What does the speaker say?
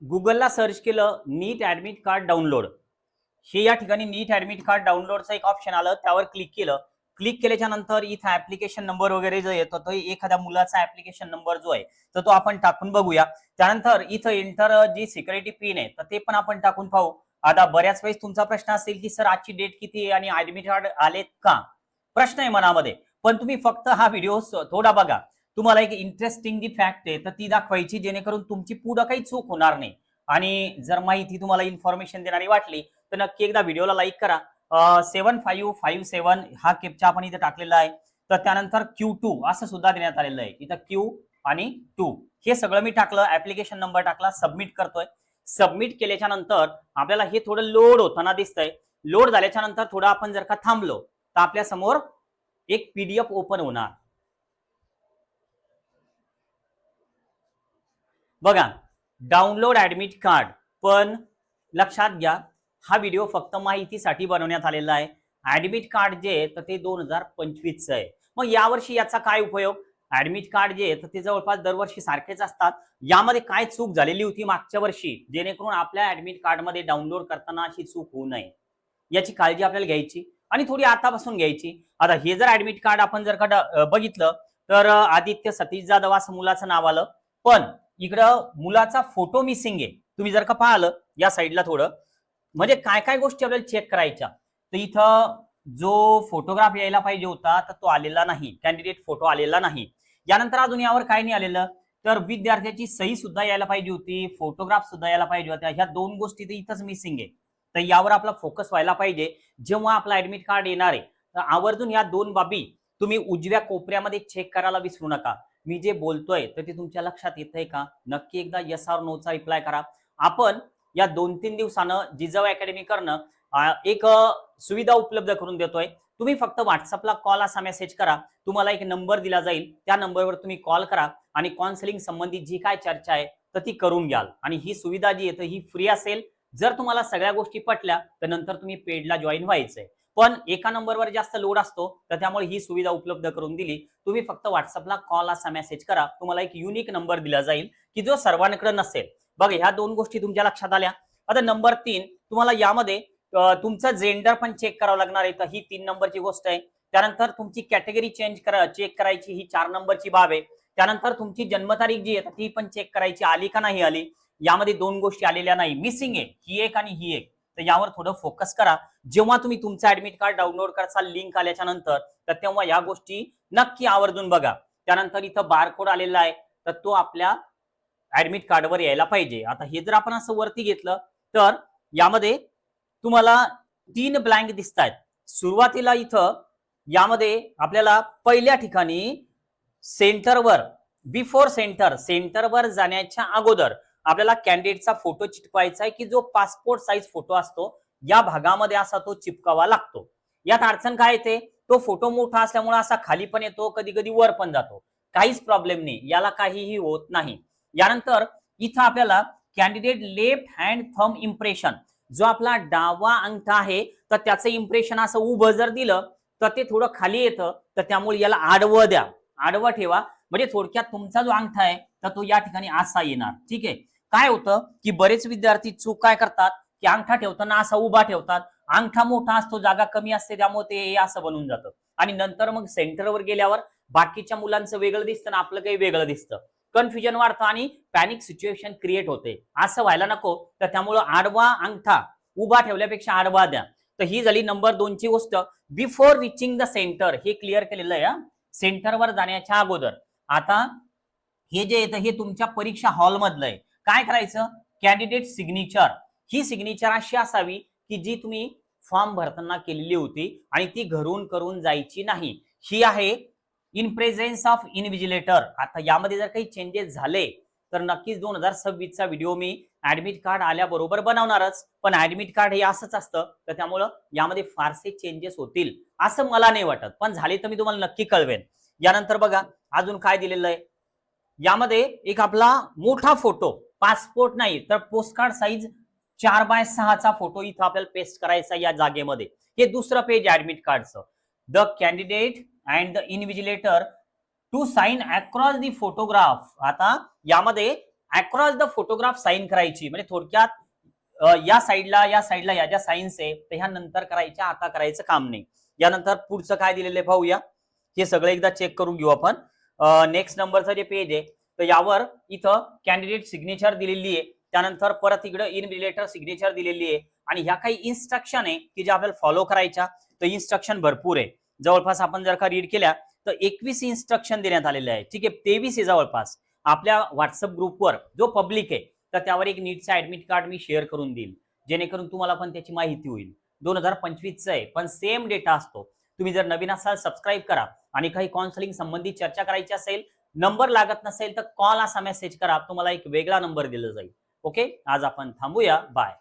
गुगलला सर्च केलं नीट admit card download. हे या ठिकाणी नीट ऍडमिट कार्ड डाउनलोडचं एक ऑप्शन आलं, त्यावर क्लिक केलं. क्लिक केल्याच्या नंतर इथं ऍप्लिकेशन नंबर वगैरे जो येतो तो एखाद्या मुलाचा ऍप्लिकेशन नंबर जो आहे तर तो आपण टाकून बघूया. त्यानंतर इथं एंटर जी सिक्युरिटी पिन आहे तर ते पण आपण टाकून पाहू. आता बऱ्याच वेळेस तुमचा प्रश्न असेल की सर आजची डेट किती आहे आणि ऍडमिट कार्ड आलेत का, प्रश्न आहे मनामध्ये. पण तुम्ही फक्त हा व्हिडिओ थोडा बघा. तुम्हाला एक इंटरेस्टिंग जी फॅक्ट आहे तर ती दाखवायची, जेणेकरून तुमची पुढं काही चूक होणार नाही. आणि जर माहिती तुम्हाला इन्फॉर्मेशन देणारी वाटली तर नक्की एकदा व्हिडिओला लाईक करा. 7557 हा केपचा आपण इथे टाकलेला आहे. तर त्यानंतर Q2 असं सुद्धा देण्यात आलेलं आहे. इथं Q आणि 2 हे सगळं मी टाकलं, ऍप्लिकेशन नंबर टाकला, सबमिट करतोय. सबमिट केल्याच्या नंतर आपल्याला हे थोडं लोड होताना दिसतंय. लोड झाल्याच्या नंतर थोडं आपण जर का थांबलो तर आपल्या समोर एक PDF ओपन होणार. बघा, डाउनलोड ऍडमिट कार्ड. पण लक्षात घ्या, हा व्हिडिओ फक्त माहितीसाठी बनवण्यात आलेला आहे. ऍडमिट कार्ड जे तर ते 2025 आहे. मग यावर्षी याचा काय उपयोग? ऍडमिट कार्ड जे तर ते जवळपास दरवर्षी सारखेच असतात. यामध्ये काय चूक झालेली होती मागच्या वर्षी, जेणेकरून आपल्या ऍडमिट कार्ड मध्ये डाउनलोड करताना अशी चूक होऊ नये याची काळजी आपल्याला घ्यायची आणि थोडी आतापासून घ्यायची. आता हे जर ऍडमिट कार्ड आपण जर का बघितलं तर आदित्य सतीश जाधव असं मुलाचं नाव आलं. पण इकडं मुलाचा फोटो मिसिंग आहे. तुम्ही जर का पाहिलं या साईडला थोडं, म्हणजे काय काय गोष्टी आपल्याला चेक करायच्या. तर इथं जो फोटोग्राफ यायला पाहिजे होता तर तो आलेला नाही, कॅन्डिडेट फोटो आलेला नाही. यानंतर अजून यावर काय नाही आलेलं, तर विद्यार्थ्याची सही सुद्धा यायला पाहिजे होती, फोटोग्राफ सुद्धा यायला पाहिजे होत्या. ह्या दोन गोष्टी तर इथंच मिसिंग आहे. तर यावर आपला फोकस व्हायला पाहिजे. जेव्हा आपला ऍडमिट कार्ड येणार आहे तर आवर्जून या दोन बाबी तुम्ही उजव्या कोपऱ्यामध्ये चेक करायला विसरू नका. मी जे बोलतोय तर ते तुमच्या लक्षात येतंय का? नक्की एकदा येस ऑर नो चा रिप्लाय करा. आपण या 2-3 दिवसानं जिजाऊ अकॅडमी करणं एक सुविधा उपलब्ध करून देतोय. तुम्ही फक्त व्हॉट्सअपला कॉल असा मेसेज करा. तुम्हाला एक नंबर दिला जाईल, त्या नंबरवर तुम्ही कॉल करा आणि काउन्सिलिंग संबंधित जी काय चर्चा आहे तर ती करून घ्याल. आणि ही सुविधा जी आहे ही फ्री असेल. जर तुम्हाला सगळ्या गोष्टी पटल्या तर नंतर तुम्ही पेडला जॉईन व्हायचंय. पण एका नंबरवर जास्त लोड असतो तर त्यामुळे ही सुविधा उपलब्ध करून दिली. तुम्ही फक्त व्हॉट्सअपला कॉल असा मेसेज करा. तुम्हाला एक युनिक नंबर दिला जाईल की जो सर्वांकडे नसेल. बघा, ह्या दोन गोष्टी तुमच्या लक्षात आल्या. आता नंबर 3, तुम्हाला यामध्ये तुमचं जेंडर पण चेक करावं लागणार आहे. तर ही 3 नंबरची गोष्ट आहे. त्यानंतर तुमची कॅटेगरी चेक करायची, ही 4 नंबरची बाब आहे. त्यानंतर तुमची जन्मतारीख जी आहे ती पण चेक करायची, आली का नाही आली. यामध्ये 2 गोष्टी आलेल्या नाही, मिसिंग आहे, ही एक आणि ही एक. तर यावर थोडं फोकस करा. जेव्हा तुम्ही तुमचं ऍडमिट कार्ड डाउनलोड करसाल लिंक आल्याच्या नंतर तर तेव्हा या गोष्टी नक्की आवर्जून बघा. त्यानंतर इथं बारकोड आलेला आहे तर तो आपल्या ऍडमिट कार्डवर यायला पाहिजे. आता हे जर आपण असं वरती घेतलं तर यामध्ये तुम्हाला 3 ब्लँक दिसत आहेत. सुरुवातीला इथं यामध्ये आपल्याला पहिल्या ठिकाणी सेंटरवर, बिफोर सेंटरवर जाण्याच्या अगोदर आपल्याला कॅन्डिडेटचा फोटो चिटकवायचा आहे की जो पासपोर्ट साईज फोटो असतो या भागामध्ये असा तो चिपकावा लागतो. यात अडचण काय येते, तो फोटो मोठा असल्यामुळे असा खाली पण येतो, कधी कधी वर पण जातो. काहीच प्रॉब्लेम नाही, याला काहीही होत नाही. यानंतर इथं आपल्याला candidate left hand thumb impression, जो आपला डावा अंगठा आहे तर त्याचं इम्प्रेशन असं उभं जर दिलं तर ते थोडं खाली येतं. तर त्यामुळे याला आडवं द्या, आडवं ठेवा. म्हणजे थोडक्यात तुमचा जो अंगठा आहे तर तो या ठिकाणी असा येणार. ठीक आहे. काय होतं की बरेच विद्यार्थी चूक काय करतात की अंगठा ठेवताना असा उभा ठेवतात. अंगठा मोठा असतो, जागा कमी असते, त्यामुळे ते असं बनून जातं. आणि नंतर मग सेंटरवर गेल्यावर बाकीच्या मुलांचं वेगळं दिसतं आणि आपलं काही वेगळं दिसतं. कन्फ्युजन वाढतं आणि पॅनिक सिच्युएशन क्रिएट होते. असं व्हायला नको. तर त्यामुळे आडवा अंगठा उभा ठेवल्यापेक्षा आडवा द्या. तर ही झाली नंबर 2 ची गोष्ट. बिफोर रिचिंग द सेंटर, हे क्लिअर केलेलं आहे. सेंटरवर जाण्याच्या अगोदर. आता हे जे येतं हे तुमच्या परीक्षा हॉल मधलं आहे. काय करायचं, कॅन्डिडेट सिग्नेचर, ही सिग्नेचर अशी असावी की जी तुम्ही फॉर्म भरताना केलेली होती आणि ती घरून करून जायची नाही. ही आहे इन प्रेझेन्स ऑफ इन्व्हिजिलेटर. आता यामध्ये जर काही चेंजेस झाले तर नक्कीच 2026 चा व्हिडिओ मी ऍडमिट कार्ड आल्याबरोबर बनवणारच. पण ऍडमिट कार्ड हे असंच असतं तर त्यामुळं यामध्ये फारसे चेंजेस होतील असं मला नाही वाटत. पण झाले तर मी तुम्हाला नक्की कळवेन. यानंतर बघा अजून काय दिलेलं आहे. यामध्ये एक आपला मोठा फोटो, पासपोर्ट नाही तर पोस्टकार्ड साईज 4x6 चा फोटो इथं आपल्याला पेस्ट करायचा या जागेमध्ये. हे दुसरं पेज ऍडमिट कार्डचं. The candidate and the invigilator to sign across the photograph. आता यामध्ये अक्रॉस द फोटोग्राफ साईन करायची, म्हणजे थोडक्यात या साईडला या ज्या साईन्स आहे ते ह्या नंतर करायच्या, आता करायचं काम नाही. यानंतर पुढचं काय दिलेलं आहे पाहूया. हे सगळं एकदा चेक करून घेऊ आपण. नेक्स्ट नंबरचं जे पेज आहे तर यावर इथं कॅन्डिडेट सिग्नेचर दिलेली आहे, त्यानंतर परत इकडे इन रिलेटर सिग्नेचर दिलेली आहे, आणि ह्या काही इन्स्ट्रक्शन आहे की जे आपल्याला फॉलो करायच्या. तर इन्स्ट्रक्शन भरपूर आहे, जवळपास आपण जर का रीड केल्या तर 21 इन्स्ट्रक्शन देण्यात आलेले आहे. ठीक आहे, 23 आहे जवळपास. आपल्या व्हॉट्सअप ग्रुपवर जो पब्लिक आहे तर त्यावर एक नीटचा ऍडमिट कार्ड मी शेअर करून देईल, जेणेकरून तुम्हाला पण त्याची माहिती होईल. 2025चं आहे पण सेम डेटा असतो. तुम्ही जर नवीन असाल सबस्क्राईब करा, आणि काही काउन्सिलिंग संबंधित चर्चा करायची असेल, नंबर लागत नसेल तर कॉल असा मेसेज करा, तुम्हाला एक वेगळा नंबर दिला जाईल. ओके, आज आपण थांबूया. बाय.